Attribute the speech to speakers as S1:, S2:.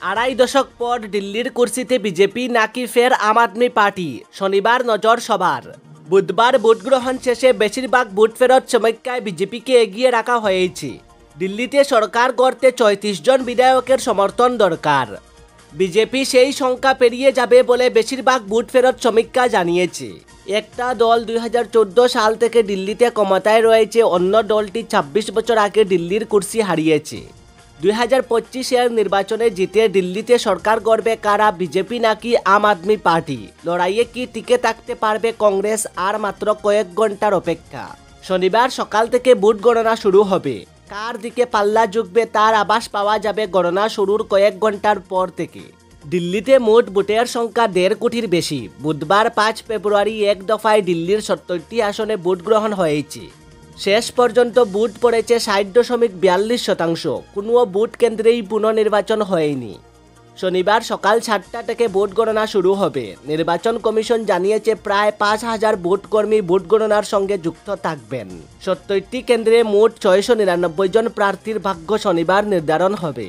S1: আড়াই দশক পর দিল্লির কুর্সিতে বিজেপি নাকি ফের আম আদমি পার্টি, শনিবার নজর সবার। বুধবার ভোট গ্রহণ শেষে বেশিরভাগ ভোট ফেরত সমীক্ষায় বিজেপিকে এগিয়ে রাখা হয়েছে। দিল্লিতে সরকার গড়তে ৩৬ জন বিধায়কের সমর্থন দরকার। বিজেপি সেই সংখ্যা পেরিয়ে যাবে বলে বেশিরভাগ ভোট ফেরত সমীক্ষা জানিয়েছে। একটা দল ২০১৪ সাল থেকে দিল্লিতে ক্ষমতায় রয়েছে, অন্য দলটি ২৬ বছর আগে দিল্লির কুর্সি হারিয়েছে। ২০২৫-এর নির্বাচনে জিতে দিল্লিতে সরকার গড়বে কারা, বিজেপি নাকি আম আদমি পার্টি? লড়াইয়ে কি টিকে থাকতে পারবে কংগ্রেস? আর মাত্র কয়েক ঘন্টার অপেক্ষা। শনিবার সকাল থেকে ভোট গণনা শুরু হবে। কার দিকে পাল্লা ঝুঁকবে তার আভাস পাওয়া যাবে গণনা শুরুর কয়েক ঘন্টার পর থেকে। দিল্লিতে মোট ভোটের সংখ্যা ১.৫ কোটির বেশি। বুধবার ৫ ফেব্রুয়ারি এক দফায় দিল্লির ৭০টি আসনে ভোট গ্রহণ হয়েছে। শেষ পর্যন্ত ভোট পড়েছে ৬০.৪২%। কোনো ভোট কেন্দ্রেই পুনর্নির্বাচন হয়নি। শনিবার সকাল ৭টা থেকে ভোট গণনা শুরু হবে। নির্বাচন কমিশন জানিয়েছে প্রায় ৫,০০০ ভোটকর্মী ভোট গণনার সঙ্গে যুক্ত থাকবেন। ৭০টি কেন্দ্রে মোট ৬৯৯ জন প্রার্থীর ভাগ্য শনিবার নির্ধারণ হবে।